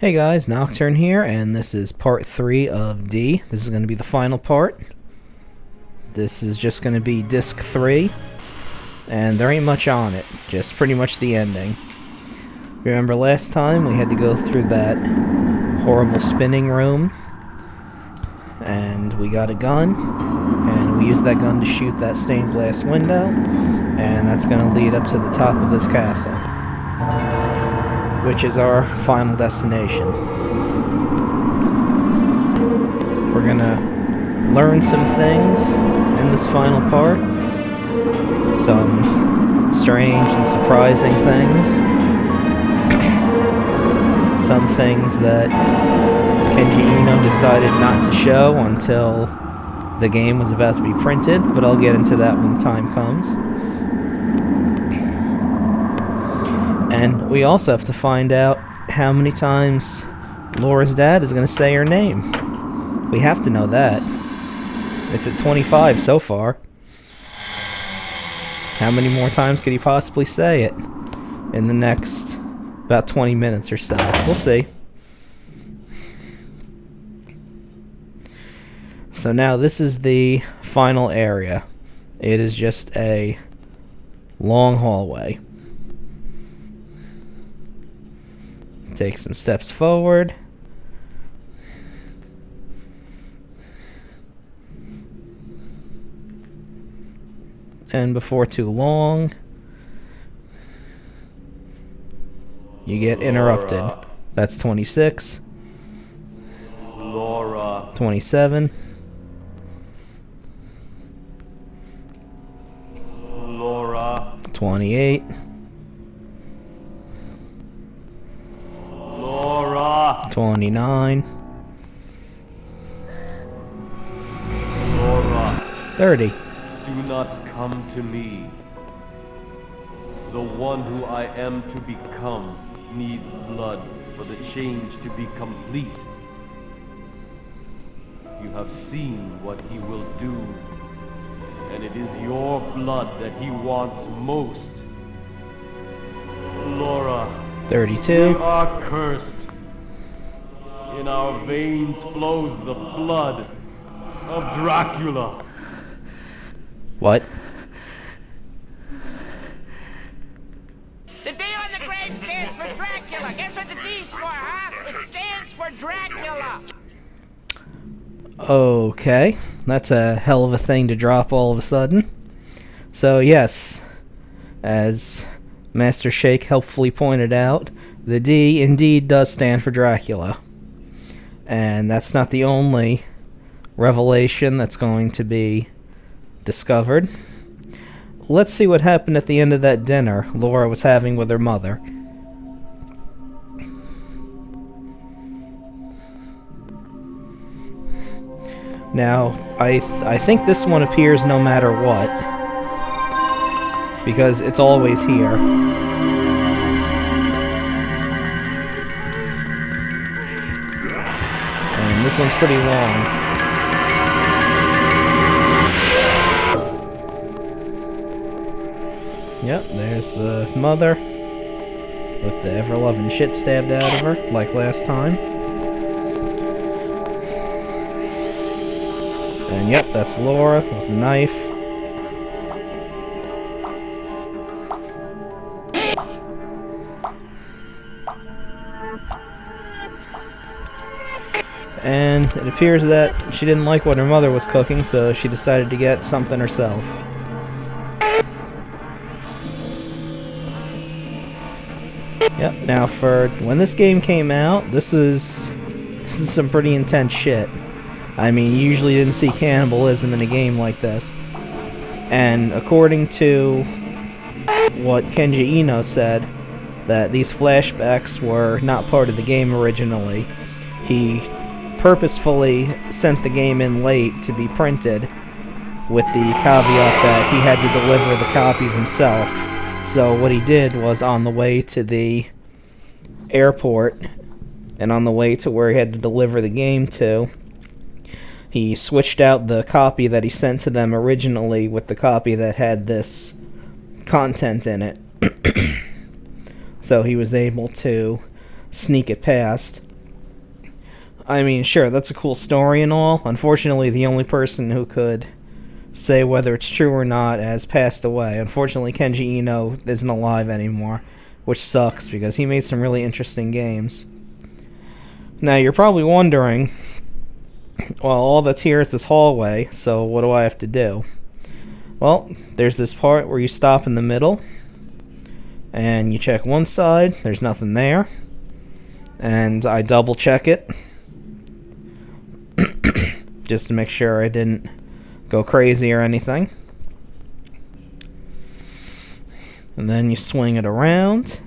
Hey guys, Nocturne here, and this is part 3 of D. This is going to be the final part. This is just going to be disc 3, and there ain't much on it, just pretty much the ending. Remember last time we had to go through that horrible spinning room, and we got a gun, and we used that gun to shoot that stained glass window, and that's going to lead up to the top of this castle, which is our final destination. We're gonna learn some things in this final part. Some strange and surprising things. Some things that Kenji Eno decided not to show until the game was about to be printed, but I'll get into that when the time comes. And we also have to find out how many times Laura's dad is going to say her name. We have to know that. It's at 25 so far. How many more times could he possibly say it in the next about 20 minutes or so? We'll see. So now this is the final area. It is just a long hallway. Take some steps forward. And before too long, you get interrupted. Laura. That's 26. Laura. 27. Laura. 28. Laura. 29. Laura. 30. Do not come to me. The one who I am to become needs blood for the change to be complete. You have seen what he will do, and it is your blood that he wants most. Laura. 32. We are cursed. In our veins flows the blood of Dracula. What? The D on the grave stands for Dracula. Guess what the D's for, huh? It stands for Dracula. Okay. That's a hell of a thing to drop all of a sudden. So yes, as Master Shake helpfully pointed out, the D indeed does stand for Dracula. And that's not the only revelation that's going to be discovered. Let's see what happened at the end of that dinner Laura was having with her mother. Now, I think this one appears no matter what, because it's always here. And this one's pretty long. Yep, there's the mother with the ever-loving shit stabbed out of her, like last time. And yep, that's Laura with the knife. And it appears that she didn't like what her mother was cooking, so she decided to get something herself. Yep, now for when this game came out, this is some pretty intense shit. I mean, you usually didn't see cannibalism in a game like this. And according to what Kenji Eno said, that these flashbacks were not part of the game originally. He purposefully sent the game in late to be printed, with the caveat that he had to deliver the copies himself. So what he did was, on the way to the airport and on the way to where he had to deliver the game to, he switched out the copy that he sent to them originally with the copy that had this content in it. So he was able to sneak it past I mean, sure, that's a cool story and all. Unfortunately, the only person who could say whether it's true or not has passed away. Unfortunately, Kenji Eno isn't alive anymore, which sucks because he made some really interesting games. Now, you're probably wondering, well, all that's here is this hallway, so what do I have to do? Well, there's this part where you stop in the middle, and you check one side, there's nothing there, and I double check it, just to make sure I didn't go crazy or anything. And then you swing it around,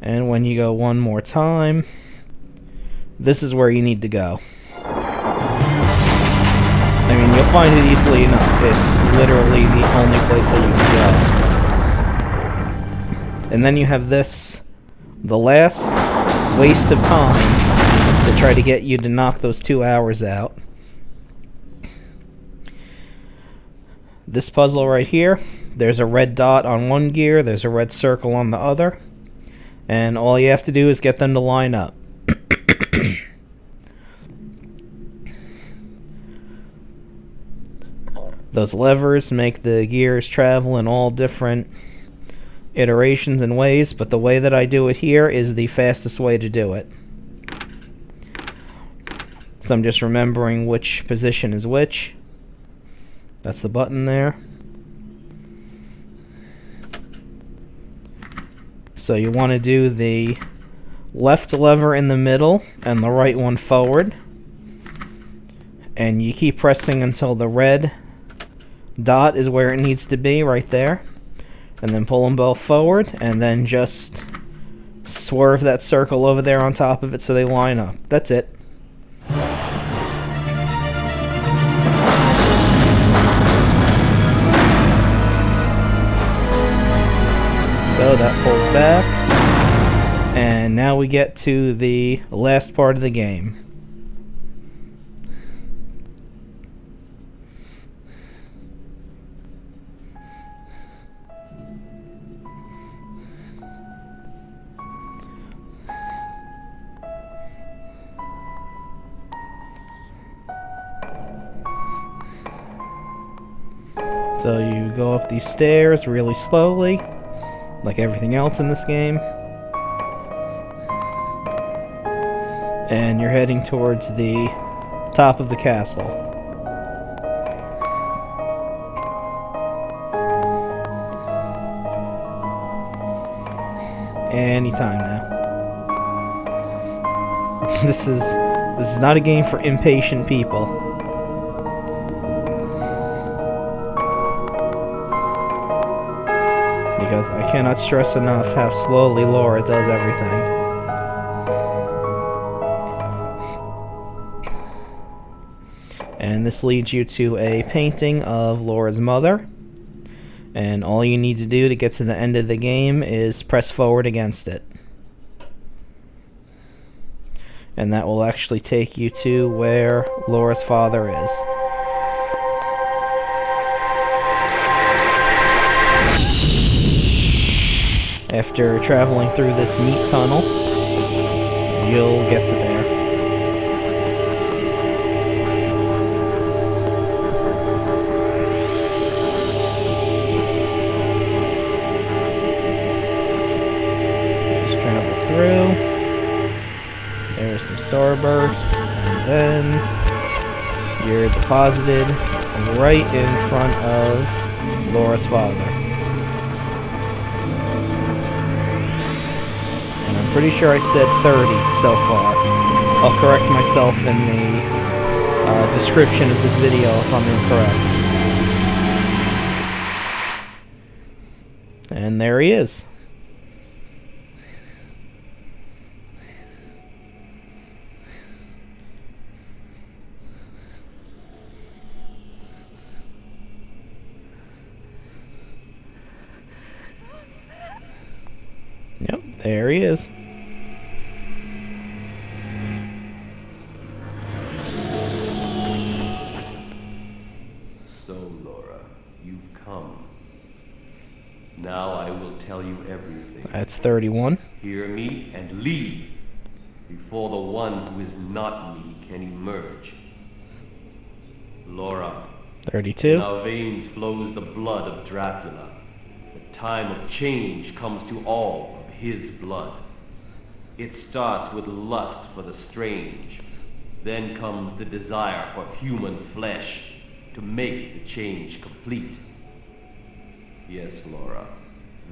and when you go one more time, this is where you need to go. I mean, you'll find it easily enough. It's literally the only place that you can go. And then you have this, the last waste of time to try to get you to knock those 2 hours out. This puzzle right here, there's a red dot on one gear, there's a red circle on the other, and all you have to do is get them to line up. Those levers make the gears travel in all different iterations and ways, but the way that I do it here is the fastest way to do it. So I'm just remembering which position is which. That's the button there. So you want to do the left lever in the middle and the right one forward. And you keep pressing until the red dot is where it needs to be, right there. And then pull them both forward, and then just swerve that circle over there on top of it so they line up. That's it. So that pulls back, and now we get to the last part of the game. So you go up these stairs really slowly, like everything else in this game. And you're heading towards the top of the castle. Anytime now. This is not a game for impatient people. Because I cannot stress enough how slowly Laura does everything. And this leads you to a painting of Laura's mother. And all you need to do to get to the end of the game is press forward against it. And that will actually take you to where Laura's father is. After traveling through this meat tunnel, you'll get to there. Just travel through. There's some starbursts, and then you're deposited right in front of Laura's father. Pretty sure I said 30 so far. I'll correct myself in the description of this video if I'm incorrect. And there he is. Yep, there he is. Now I will tell you everything. That's 31. Hear me and leave. before the one who is not me can emerge. Laura, 32. in our veins flows the blood of Dracula. The time of change comes to all of his blood. It starts with lust for the strange. Then comes the desire for human flesh to make the change complete. Yes, Laura,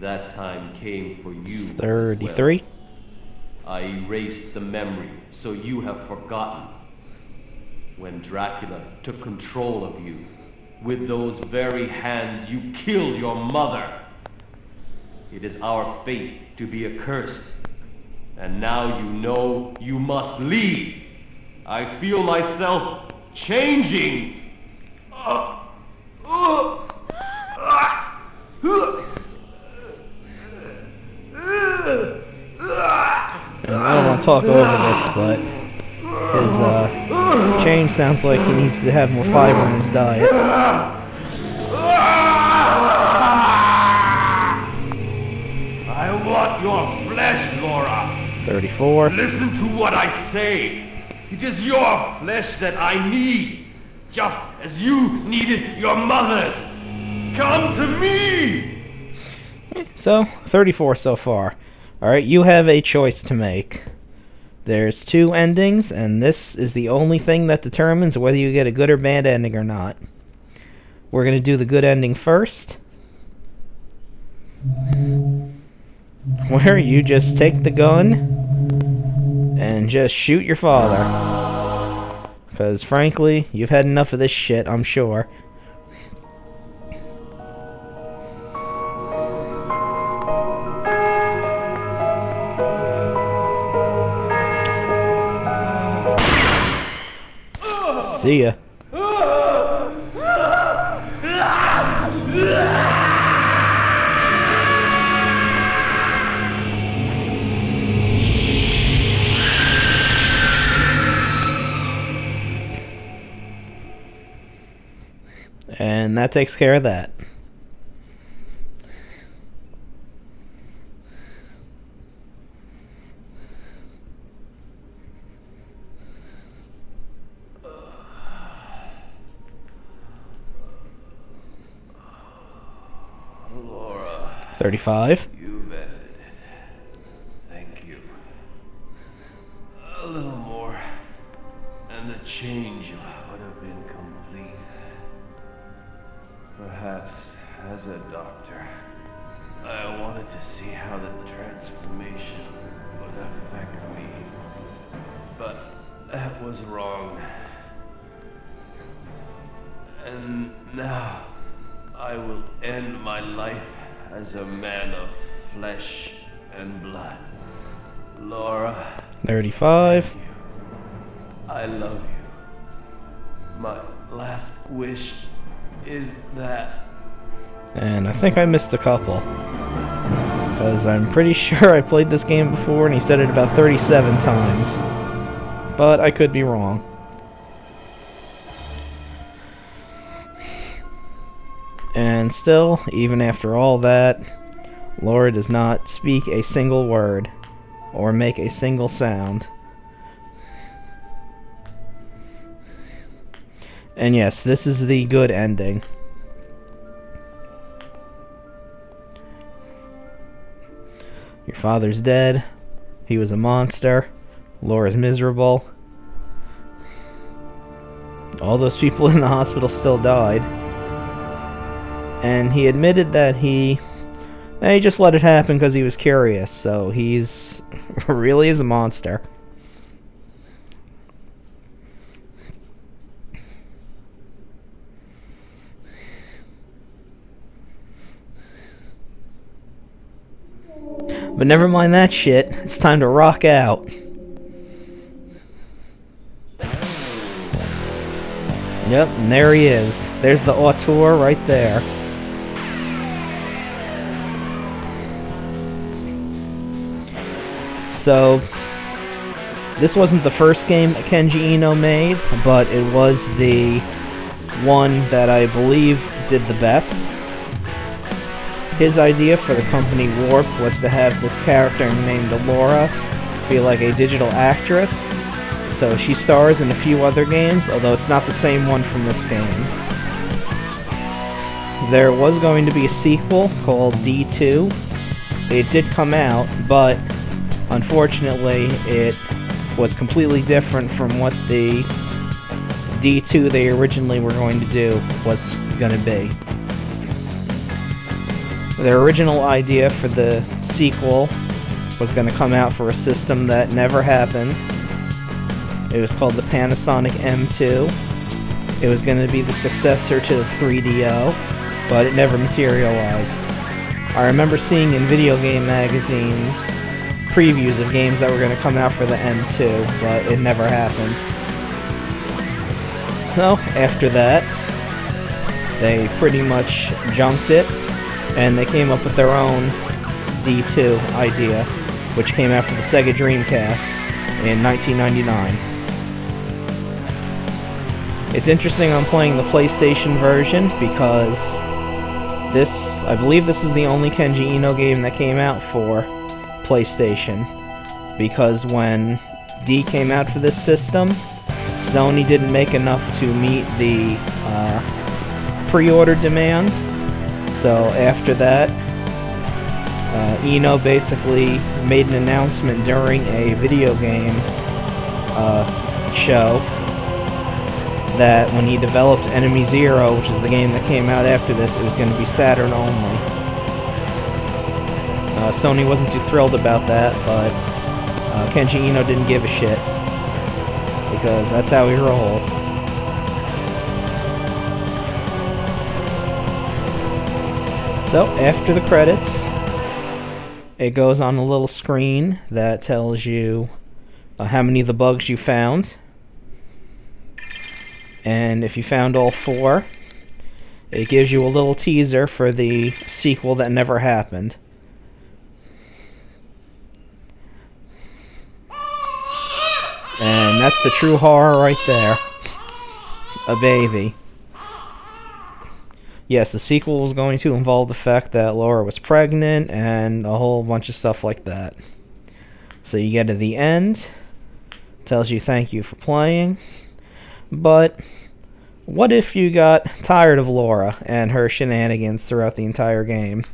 that time came for you. 33. As well. I erased the memory, so you have forgotten. When Dracula took control of you, with those very hands you killed your mother. It is our fate to be accursed. And now you know you must leave. I feel myself changing. And I don't want to talk over this, but his change sounds like he needs to have more fiber in his diet. I want your flesh, Laura. 34. Listen to what I say. It is your flesh that I need, just as you needed your mother's. Come to me! So, 34 so far. Alright, you have a choice to make. There's 2 endings, and this is the only thing that determines whether you get a good or bad ending or not. We're going to do the good ending first, where you just take the gun and just shoot your father. Because, frankly, you've had enough of this shit, I'm sure. See ya. And that takes care of that. Laura. 35. You've edited it. Thank you. A little more, and the change would have been complete. Perhaps, as a doctor, I wanted to see how the transformation would affect me. But that was wrong. And now, I will end my life as a man of flesh and blood. Laura. 35. Thank you. I love you. My last wish is that. And I think I missed a couple. Because I'm pretty sure I played this game before and he said it about 37 times. But I could be wrong. And still, even after all that, Laura does not speak a single word or make a single sound. And yes, this is the good ending. Your father's dead. He was a monster. Laura's miserable. All those people in the hospital still died. And he admitted that he just let it happen because he was curious, so he's really is a monster. But never mind that shit, it's time to rock out. Yep, and there he is. There's the auteur right there. So, this wasn't the first game Kenji Eno made, but it was the one that I believe did the best. His idea for the company Warp was to have this character named Laura be like a digital actress. So she stars in a few other games, although it's not the same one from this game. There was going to be a sequel called D2. It did come out, but unfortunately it was completely different from what the D2 they originally were going to do was going to be. Their original idea for the sequel was going to come out for a system that never happened. It was called the Panasonic M2. It was going to be the successor to the 3DO, but it never materialized. I remember seeing in video game magazines previews of games that were going to come out for the M2, but it never happened. So, after that, they pretty much junked it, and they came up with their own D2 idea, which came out for the Sega Dreamcast in 1999. It's interesting I'm playing the PlayStation version because I believe this is the only Kenji Eno game that came out for PlayStation, because when D came out for this system, Sony didn't make enough to meet the pre-order demand. So after that, Eno basically made an announcement during a video game show that when he developed Enemy Zero, which is the game that came out after this, it was going to be Saturn only. Sony wasn't too thrilled about that, but Kenji Eno didn't give a shit, because that's how he rolls. So, after the credits, it goes on a little screen that tells you how many of the bugs you found. And if you found all 4, it gives you a little teaser for the sequel that never happened. And that's the true horror right there. A baby. Yes, the sequel was going to involve the fact that Laura was pregnant and a whole bunch of stuff like that. So you get to the end, tells you thank you for playing, but what if you got tired of Laura and her shenanigans throughout the entire game?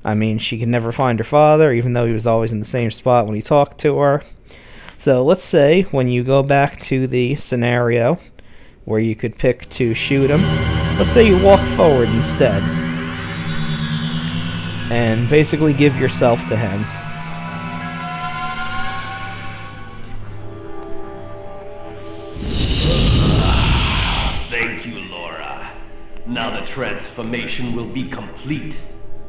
I mean, she could never find her father, even though he was always in the same spot when he talked to her. So let's say when you go back to the scenario where you could pick to shoot him, let's say you walk forward instead and basically give yourself to him. Thank you, Laura. Now the transformation will be complete.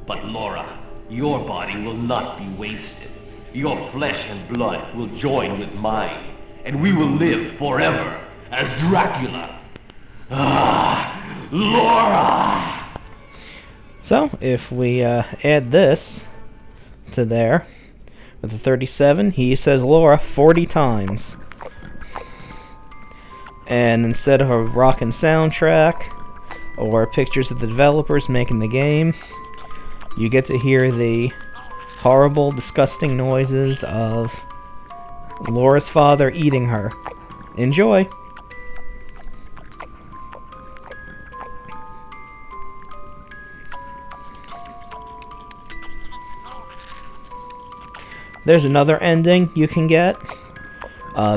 But Laura, your body will not be wasted. Your flesh and blood will join with mine, and we will live forever as Dracula. Ah, Laura! So, if we add this to there, with the 37, he says Laura 40 times. And instead of a rockin' soundtrack, or pictures of the developers making the game, you get to hear the horrible, disgusting noises of Laura's father eating her. Enjoy! There's another ending you can get.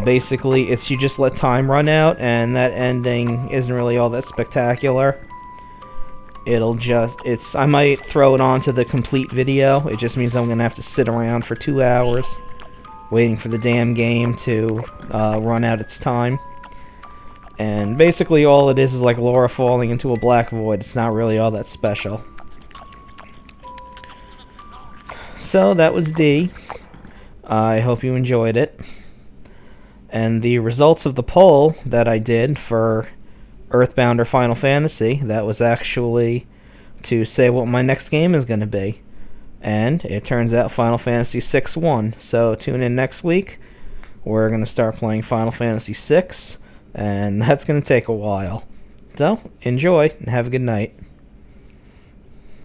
Basically, it's you just let time run out, and that ending isn't really all that spectacular. I might throw it onto the complete video. It just means I'm gonna have to sit around for 2 hours waiting for the damn game to run out its time. And basically all it is like Laura falling into a black void. It's not really all that special. So that was D. I hope you enjoyed it. And the results of the poll that I did for Earthbound or Final Fantasy, that was actually to say what my next game is going to be. And it turns out Final Fantasy VI won. So tune in next week. We're going to start playing Final Fantasy VI, and that's going to take a while. So, enjoy, and have a good night.